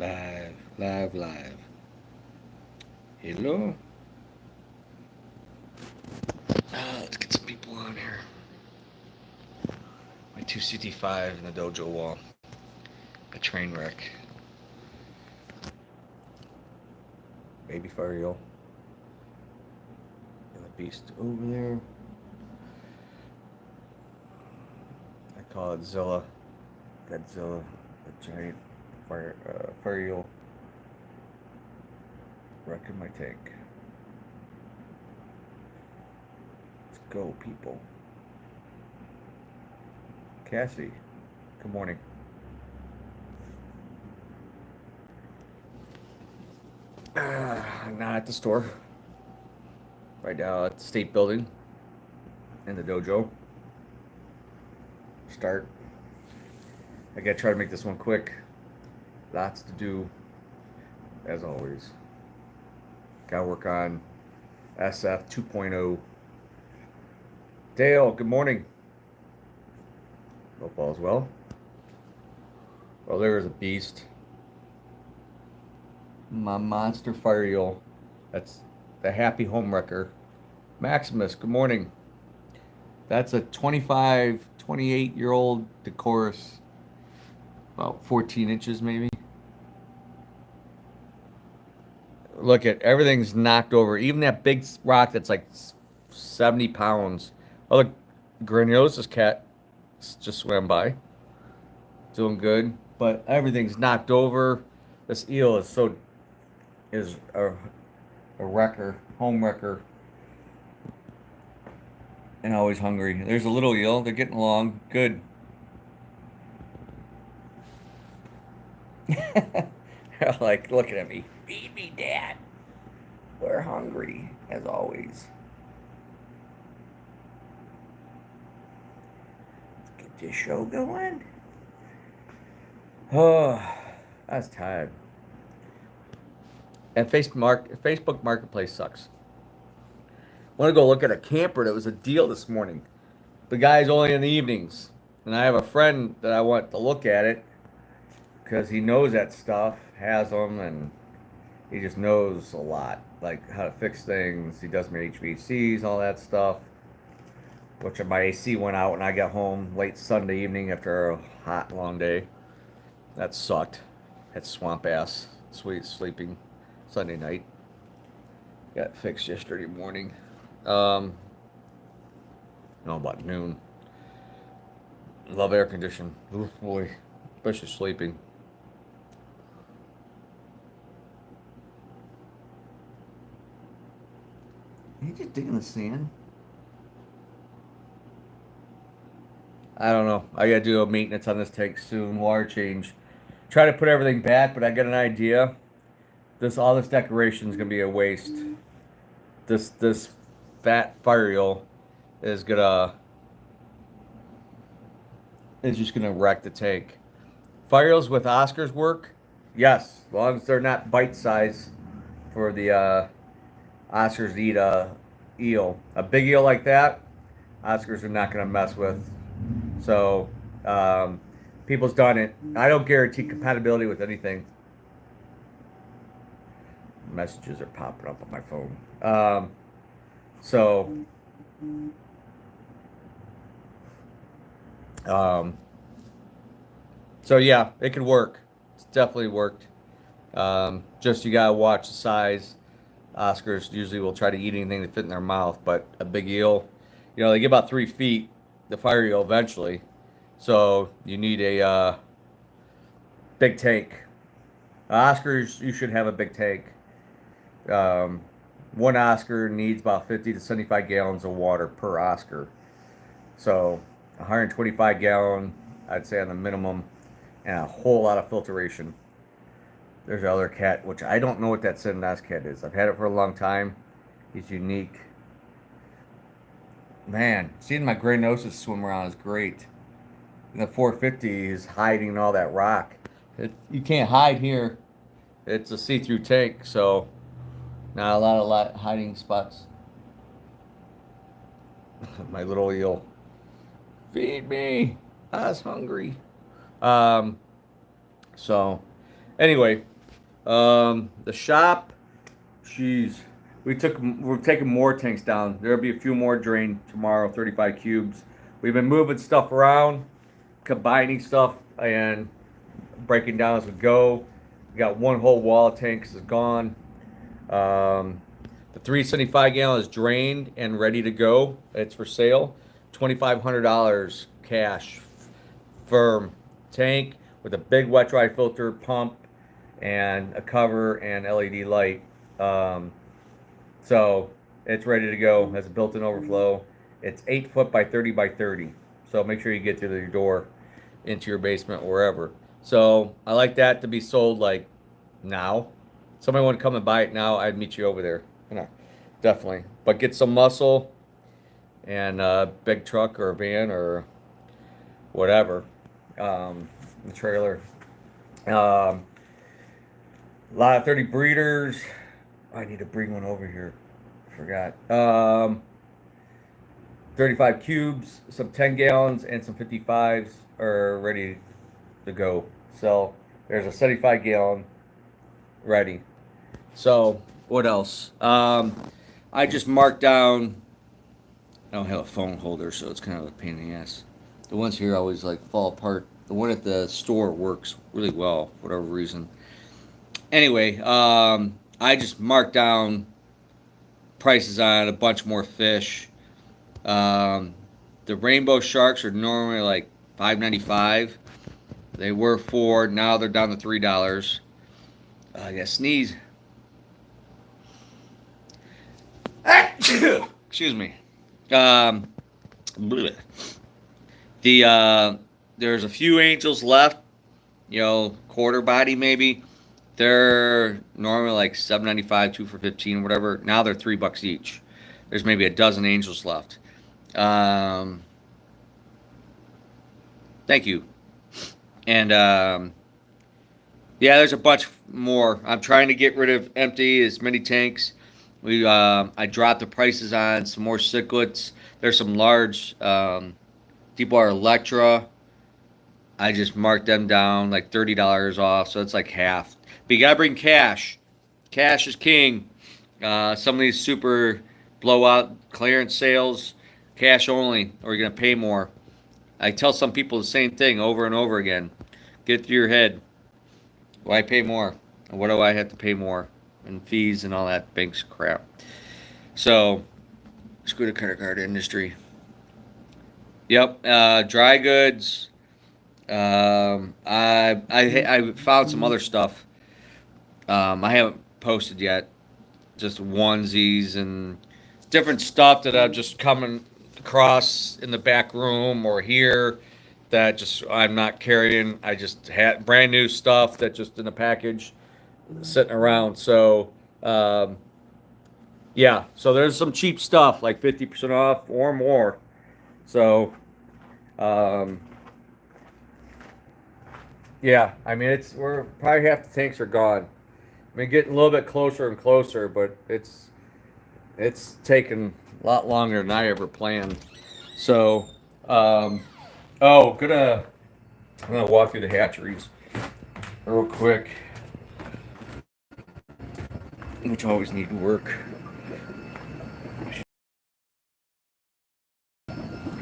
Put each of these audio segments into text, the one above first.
Live, live, live. Hello? Let's get some people on here. My 2CT5 in the dojo wall. A train wreck. Baby Fario. And the beast over there. I call it Zilla. Godzilla. The giant Fario. Wrecking my tank. Let's go, people. Cassie, good morning. Not at the store. Right now at the state building in the dojo. Start. I gotta try to make this one quick. Lots to do, as always. Gotta work on SF 2.0. Dale, good morning. Hope all is well. Well, there is a beast. My monster fire eel. That's the happy home wrecker. Maximus, good morning. That's a 25, 28-year-old Decorus. About 14 inches maybe. Look at everything's knocked over. Even that big rock that's like 70 pounds. Oh, look, Graniosa's cat just swam by. Doing good. But everything's knocked over. This eel is a wrecker, home wrecker. And always hungry. There's a little eel. They're getting along. Good. Like, looking at me. Feed me, Dad. We're hungry, as always. Let's get this show going. Oh, I was tired. And Facebook Marketplace sucks. I want to go look at a camper that was a deal this morning. The guy's only in the evenings. And I have a friend that I want to look at it because he knows that stuff, has them, and he just knows a lot, like how to fix things. He does my HVACs, all that stuff. Which my AC went out when I got home late Sunday evening after a hot, long day. That sucked. Had swamp ass, sweet sleeping Sunday night. Got fixed yesterday morning. No, about noon. Love air condition. Ooh, boy, especially sleeping. Are you just digging the sand? I don't know. I gotta do a maintenance on this tank soon. Water change. Try to put everything back, but I got an idea. All this decoration is gonna be a waste. This fat fire eel is just gonna wreck the tank. Fire eels with Oscars work, yes, as long as they're not bite size for the Oscars to eat a eel. A big eel like that, Oscars are not gonna mess with. So people's done it. I don't guarantee compatibility with anything. Messages are popping up on my phone. So, um, so yeah, it could work. It's definitely worked. Just you gotta watch the size. Oscars usually will try to eat anything that fit in their mouth, but a big eel, they get about 3 feet. The fire eel eventually, so you need a big tank. Oscars, you should have a big tank. Um, one Oscar needs about 50 to 75 gallons of water per Oscar. So 125 gallon, I'd say on the minimum, and a whole lot of filtration. There's another cat, which I don't know what that Sendas cat is. I've had it for a long time. He's unique. Man, seeing my Gray-Nosis swim around is great. And the 450 is hiding in all that rock. You can't hide here. It's a see-through tank, so not a lot of hiding spots. My little eel. Feed me. I was hungry. So, anyway, The shop, jeez, we're taking more tanks down. There'll be a few more drained tomorrow, 35 cubes. We've been moving stuff around, combining stuff, and breaking down as we go. We got one whole wall of tanks is gone. The 375 gallon is drained and ready to go. It's for sale. $2,500 cash, firm tank with a big wet dry filter pump and a cover and LED light. So it's ready to go. Has a built-in overflow. It's 8 foot by 30 by 30. So make sure you get to your door, into your basement, wherever. So I like that to be sold like now. Somebody want to come and buy it now, I'd meet you over there. Definitely. But get some muscle and a big truck or a van or whatever. The trailer. A lot of 30 breeders. I need to bring one over here. Forgot. 35 cubes, some 10 gallons, and some 55s are ready to go. So there's a 75 gallon ready. So what else? I just marked down. I don't have a phone holder, so it's kind of a pain in the ass. The ones here always like fall apart. The one at the store works really well, for whatever reason. Anyway, I just marked down prices on a bunch more fish. The rainbow sharks are normally like $5.95. They were $4. Now they're down to $3. I gotta sneeze. Excuse me. There's a few angels left. Quarter body maybe. They're normally like $7.95, 2 for $15, whatever. Now they're $3 each. There's maybe a dozen angels left. Thank you. And there's a bunch more. I'm trying to get rid of empty as many tanks. I dropped the prices on some more cichlids. There's some large Deepwater Electra. I just marked them down like $30 off, so it's like half. But you gotta bring cash. Cash is king. Some of these super blowout clearance sales, cash only, or you're gonna pay more. I tell some people the same thing over and over again. Get it through your head. Why pay more? What do I have to pay more? And fees and all that banks crap. So, screw the credit card industry. Yep, dry goods. I found some other stuff. I haven't posted yet. Just onesies and different stuff that I'm just coming across in the back room or here that just I'm not carrying. I just had brand new stuff that just in a package sitting around. So so there's some cheap stuff like 50% off or more. So I mean we're probably half the tanks are gone. I mean getting a little bit closer and closer, but it's taken a lot longer than I ever planned. So I'm gonna walk through the hatcheries real quick, which always need to work.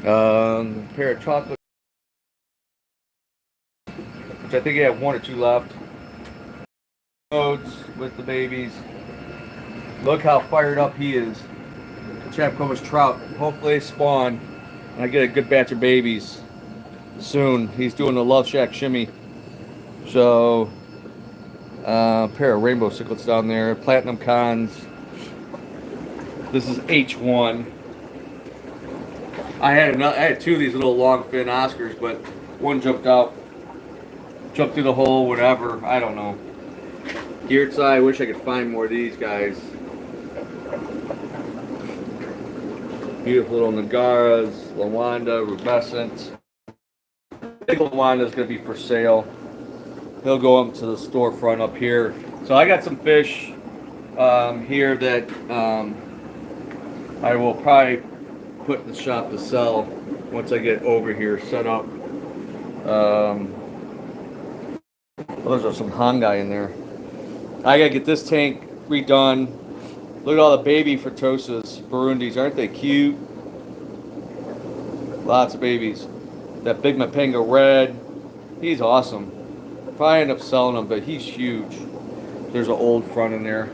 A pair of chocolate, which I think I have 1 or 2 left. Oats with the babies. Look how fired up he is. Chapcoma's trout. Hopefully they spawn and I get a good batch of babies soon. He's doing the Love Shack shimmy. So a pair of rainbow cichlids down there. Platinum cons. This is H1. I had 2 of these little long fin Oscars, but one jumped out. Jumped through the hole, whatever. I don't know. Geared side, I wish I could find more of these guys. Beautiful little Nagaras, Lawanda, Rubescent. I think Lawanda's going to be for sale. He'll go up to the storefront up here. So I got some fish here that I will probably put in the shop to sell once I get over here set up. Those are some Hongai in there. I gotta get this tank redone. Look at all the baby Fritosas, Burundis. Aren't they cute? Lots of babies. That big Mapanga red. He's awesome. Probably end up selling him, but he's huge. There's an old front in there.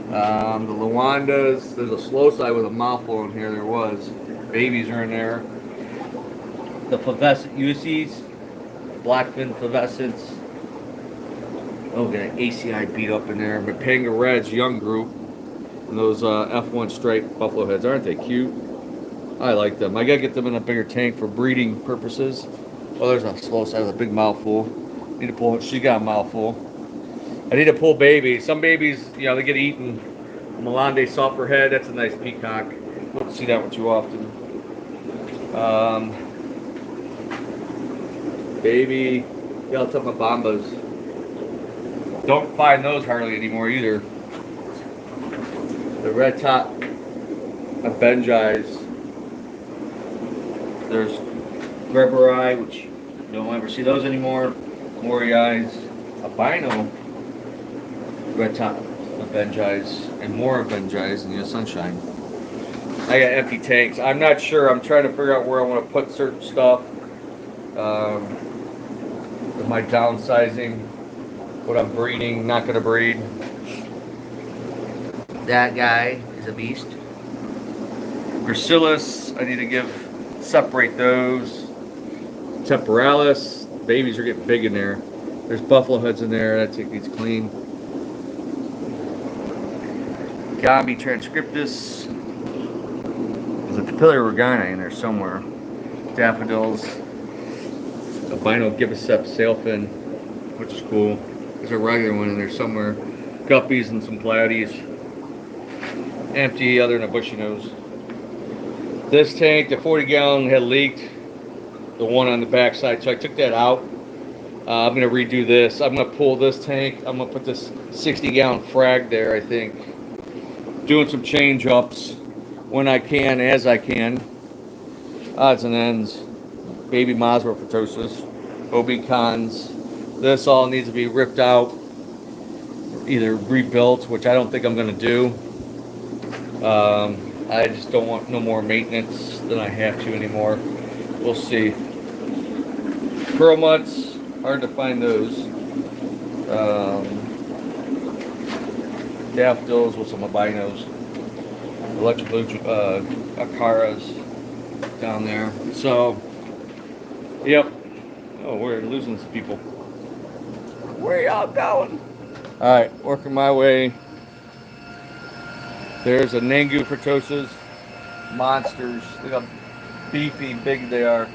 The Luandas. There's a slow side with a mouthful in here. There was. Babies are in there. The Flavescent Usies. Blackfin Flavescents. Oh, got an ACI beat up in there. Mapanga Reds, young group. And those F1 striped buffalo heads. Aren't they cute? I like them. I gotta get them in a bigger tank for breeding purposes. Oh, there's a slow side with a big mouthful. Need to pull. She got a mouthful. I need to pull babies. Some babies, you know, they get eaten. Melande sulfur head. That's a nice peacock. Don't see that one too often. Baby Yeltama Bombas. Don't find those hardly anymore either. The red top of Benjais. There's Greberai, which you don't ever see those anymore. Moriai's, albino red top of Benjais, and more of Benjais in the sunshine. I got empty tanks. I'm not sure. I'm trying to figure out where I want to put certain stuff. With my downsizing, what I'm breeding, not going to breed. That guy is a beast. Gracilis, I need to separate those. Temporalis, babies are getting big in there. There's buffalo heads in there. I take these clean. Gambi transcriptus. There's a Papilla regina in there somewhere. Daffodils. Albino Gibbosep sailfin, which is cool. There's a regular one in there somewhere. Guppies and some Pleiades. Empty other than a bushy nose. This tank, the 40 gallon had leaked. The one on the back side, so I took that out. I'm going to redo this. I'm going to pull this tank. I'm going to put this 60 gallon frag there, I think. Doing some change ups when I can, as I can. Odds and ends. Baby Masra Fritosas. OB Cons. This all needs to be ripped out. Either rebuilt, which I don't think I'm going to do. I just don't want no more maintenance than I have to anymore. We'll see. Pearl mutts, hard to find those. Daffodils with some albinos. Electric blue Acaras down there. So, yep. Oh, we're losing some people. Where y'all going? Alright, working my way. There's a Nangu Fritosas. Monsters. Look how beefy, big they are.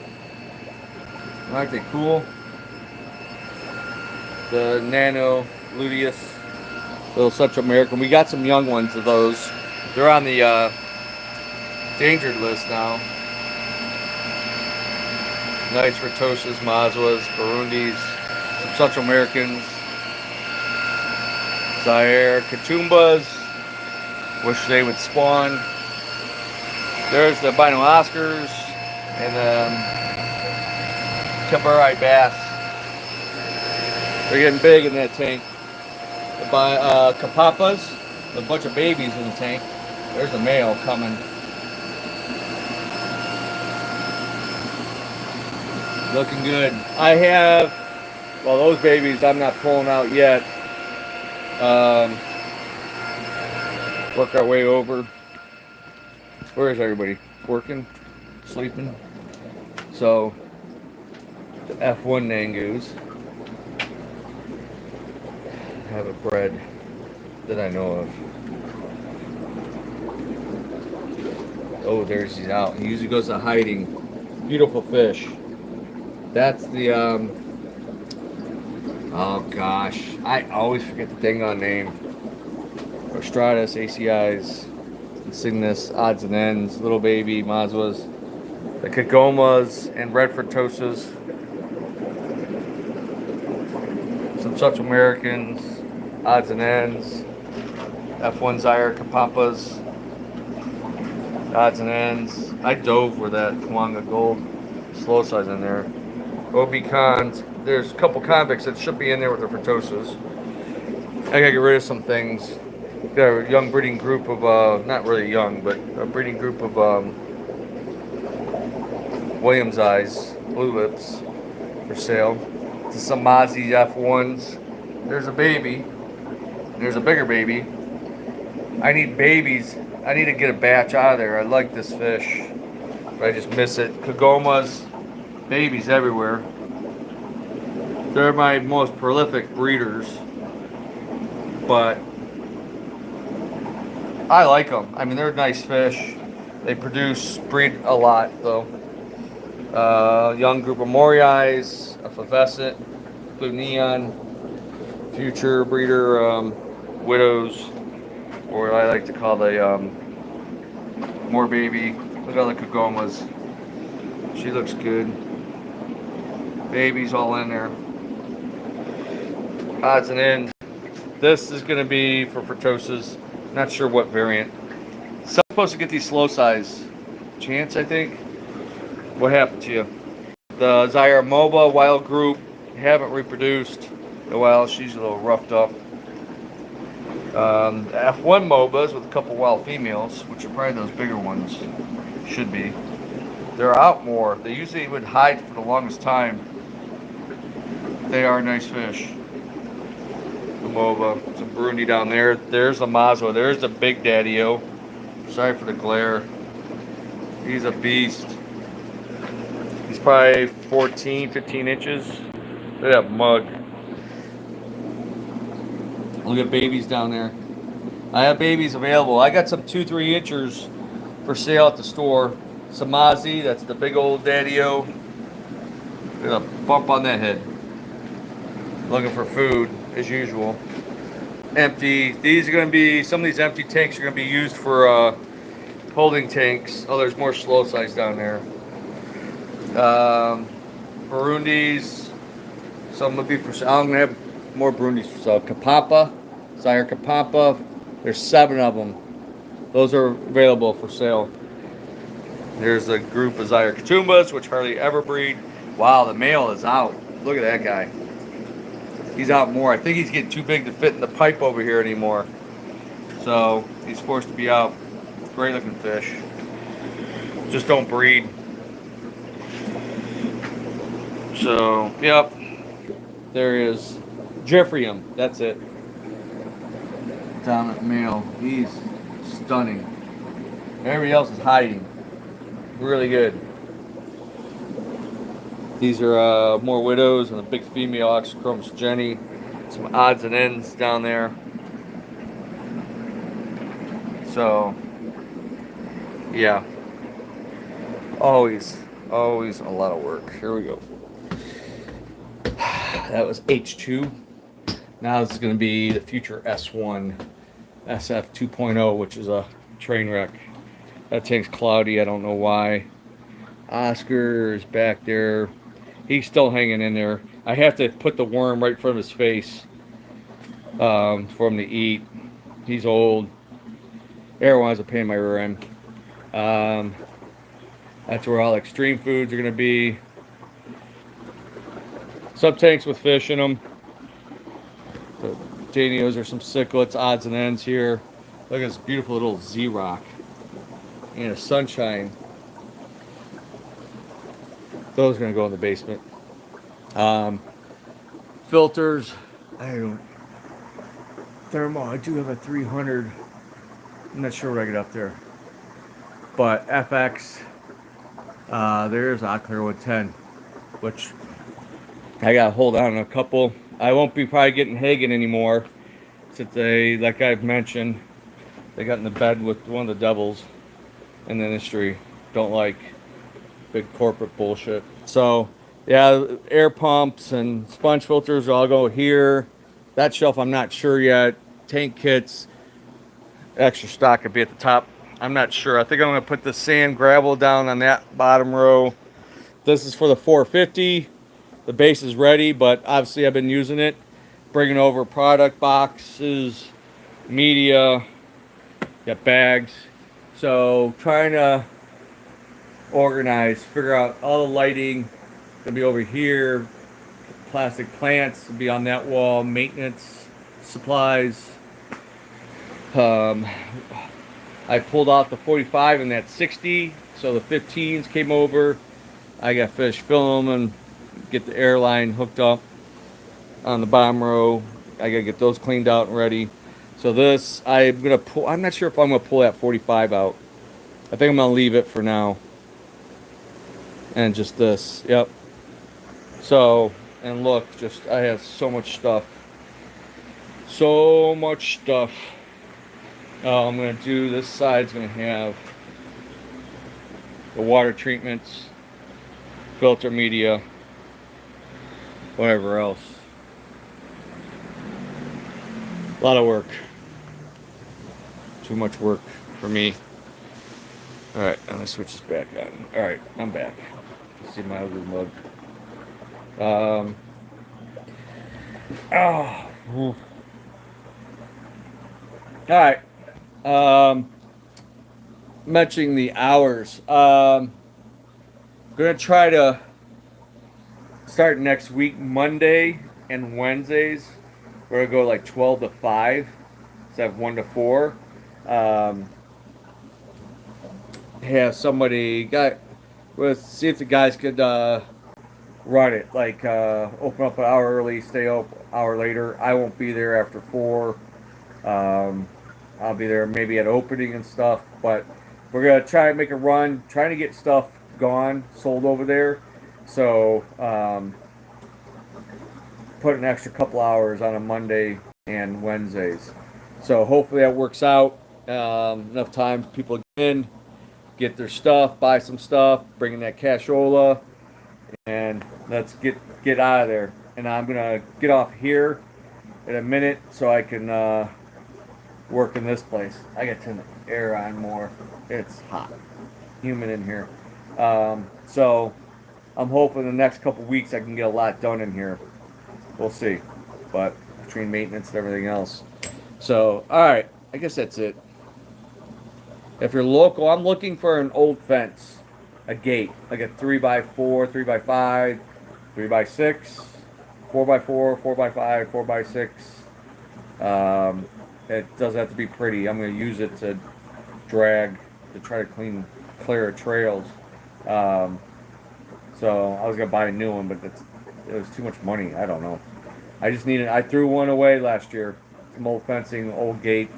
Aren't they cool? The Nano Luteus. Little Central American. We got some young ones of those. They're on the endangered list now. Nice Fritosas, Mazwas, Burundis, some Central Americans. Zaire, Katumbas. Wish they would spawn. There's the albino Oscars and the Temporary bass. They're getting big in that tank. The Capapas, a bunch of babies in the tank. There's a male coming. Looking good. I have, well, those babies I'm not pulling out yet. Work our way over. Where is everybody? Working? Sleeping? So, the F1 Nangus have a bred that I know of. Oh, there's he's out. He usually goes to hiding. Beautiful fish. That's the, oh gosh. I always forget the dang on name. Ostratus, ACIs, Insignis, Odds and Ends, Little Baby, Mazwas, the Kagomas, and Red Fritosas. Some Central Americans, Odds and Ends, F1 Zaire, Kapampas, Odds and Ends. I dove with that Kawanga Gold slow size in there. OB Cons, there's a couple convicts that should be in there with the Fritosas. I gotta get rid of some things. Got a young breeding group of, not really young, but a breeding group of Williams eyes, blue lips for sale. To some Mozzie F1s. There's a baby. There's a bigger baby. I need babies. I need to get a batch out of there. I like this fish, but I just miss it. Kagomas, babies everywhere. They're my most prolific breeders, but I like them. I mean, they're nice fish. They breed a lot though. Young group of Moriais, a Favescent, Blue Neon, future breeder widows, or I like to call the more baby. Look at the Kagomas. She looks good. Babies all in there. Odds and ends. This is going to be for Furtosas. Not sure what variant. So I'm supposed to get these slow size. Chance, I think. What happened to you? The Zaire MOBA wild group haven't reproduced in a while. She's a little roughed up. F1 MOBAs with a couple wild females, which are probably those bigger ones. Should be. They're out more. They usually would hide for the longest time. They are nice fish. The MOBA. Some Burundi down there. There's the Mazo. There's the big daddy-o. Sorry for the glare. He's a beast. He's probably 14, 15 inches. Look at that mug. Look at babies down there. I have babies available. I got some 2-3 inchers for sale at the store. Samazi, that's the big old daddy-o. Got a bump on that head. Looking for food, as usual. Empty. These are going to be, some of these empty tanks are going to be used for holding tanks. Oh, there's more slow size down there. Burundis. Some will be for sale. I'm going to have more Burundis for sale. Kapampa. Zaire Kapampa. There's 7 of them. Those are available for sale. There's a group of Zaire Katumbas, which hardly ever breed. Wow, the male is out. Look at that guy. He's out more. I think he's getting too big to fit in the pipe over here anymore. So he's forced to be out. Great looking fish. Just don't breed. So, yep. There is Jeffreyum. That's it. Dominant male. He's stunning. Everybody else is hiding. Really good. These are more widows and a big female Oxychromis Jenny. Some odds and ends down there. So, yeah. Always a lot of work. Here we go. That was H2. Now this is going to be the future S1 SF 2.0, which is a train wreck. That tank's cloudy. I don't know why. Oscar is back there. He's still hanging in there. I have to put the worm right in front of his face for him to eat. He's old. Everyone's a pain in my rear end. That's where all extreme foods are going to be. Sub tanks with fish in them. The Danios are some cichlids, odds and ends here. Look at this beautiful little Z-Rock. And a sunshine. Those are going to go in the basement. Filters. Thermo. I do have a 300. I'm not sure what I get up there. But FX. There's Oclair 110. Which I got to hold on a couple. I won't be probably getting Hagen anymore. Since they, like I've mentioned, they got in the bed with one of the devils in the industry. Don't like big corporate bullshit. So yeah, air pumps and sponge filters all go here. That shelf I'm not sure yet. Tank kits, extra stock could be at the top. I'm not sure. I think I'm going to put the sand gravel down on that bottom row. This is for the 450. The base is ready, but obviously I've been using it. Bringing over product boxes, media, got bags. So trying to organize, figure out all the lighting. Gonna be over here. Plastic plants will be on that wall. Maintenance supplies. Um, I pulled out the 45 and that 60, so the 15s came over. I got finished filling them and get the airline hooked up on the bottom row. I gotta get those cleaned out and ready. So this, I'm gonna pull. I'm not sure if I'm gonna pull that 45 out. I think I'm gonna leave it for now. And just this, yep. So, and look, just I have so much stuff. So much stuff. I'm gonna do this side's gonna have the water treatments, filter media, whatever else. A lot of work. Too much work for me. Alright, I'm gonna switch this back on. Alright, I'm back. See my ugly mug. Oh. Alright. Mentioning the hours. Gonna try to start next week, Monday and Wednesdays. We're gonna go like 12 to 5 instead of 1 to 4. Have somebody see if the guys could run it, like open up an hour early, stay up an hour later. I won't be there after 4. I'll be there maybe at opening and stuff, but we're gonna try and make a run, trying to get stuff gone, sold over there. So put an extra couple hours on a Monday and Wednesdays. So hopefully that works out. Enough time for people to get in, get their stuff, buy some stuff, bring in that cashola, and let's get out of there. And I'm gonna get off here in a minute so I can work in this place. I got to turn the air on more. It's hot, humid in here. So I'm hoping the next couple weeks I can get a lot done in here. We'll see, but between maintenance and everything else. So all right, I guess that's it. If you're local, I'm looking for an old fence, a gate, like a 3x4, 3x5, 3x6, 4x4, 4x5, 4x6. It doesn't have to be pretty. I'm going to use it to drag, to try to clear trails. So I was going to buy a new one, but it was too much money. I don't know. I threw one away last year. Some old fencing, old gate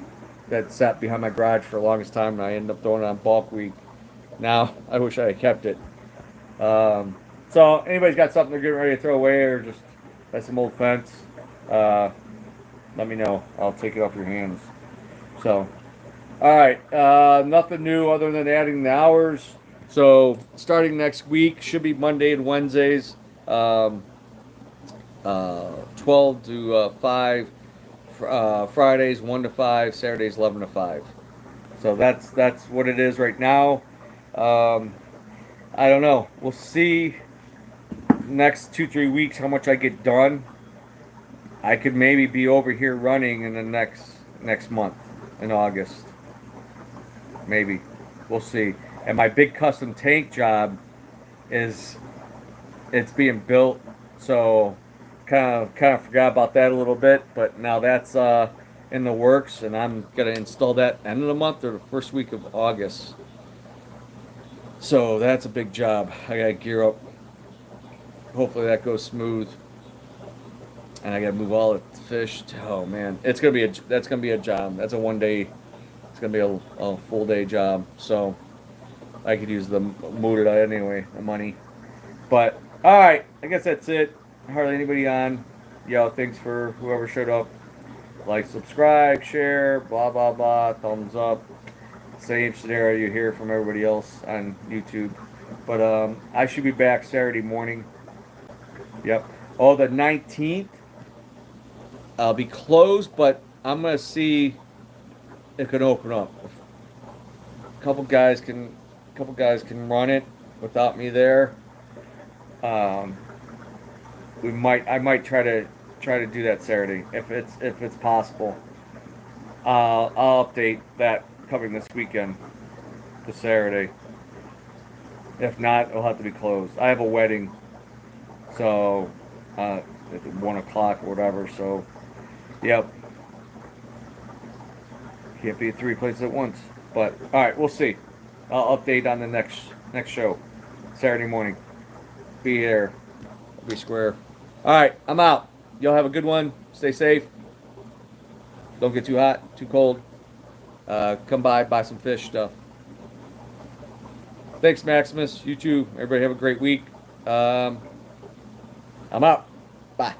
that sat behind my garage for the longest time, and I ended up throwing it on bulk week. Now, I wish I had kept it. So anybody's got something they're getting ready to throw away, or just that's some old fence, let me know. I'll take it off your hands. So, all right, nothing new other than adding the hours. So starting next week should be Monday and Wednesdays, 12 to 5. Fridays 1 to 5, Saturdays 11 to 5. So that's what it is right now. I don't know. We'll see next 2-3 weeks how much I get done. I could maybe be over here running in the next month in August. Maybe. We'll see. And my big custom tank job it's being built, so kind of forgot about that a little bit, but now that's in the works, and I'm gonna install that end of the month or the first week of August. So that's a big job. I gotta gear up. Hopefully that goes smooth, and I gotta move all the fish. Oh man, that's gonna be a job. That's a 1 day. It's gonna be a full day job. So I could use the mood it anyway, the money. But all right, I guess that's it. Hardly anybody on. Yo, thanks for whoever showed up. Like, subscribe, share, blah, blah, blah, thumbs up. Same scenario you hear from everybody else on YouTube. But I should be back Saturday morning. Yep. Oh, the 19th. I'll be closed, but I'm going to see if it can open up. A couple guys can run it without me there. I might try to do that Saturday if it's possible. I'll update that coming this weekend, the Saturday. If not, it'll have to be closed. I have a wedding, so at 1 o'clock or whatever. So, yep. Can't be at 3 places at once. But all right, we'll see. I'll update on the next show, Saturday morning. Be here. Be square. All right, I'm out. Y'all have a good one. Stay safe. Don't get too hot, too cold. Come by, buy some fish stuff. Thanks, Maximus. You too. Everybody have a great week. I'm out. Bye.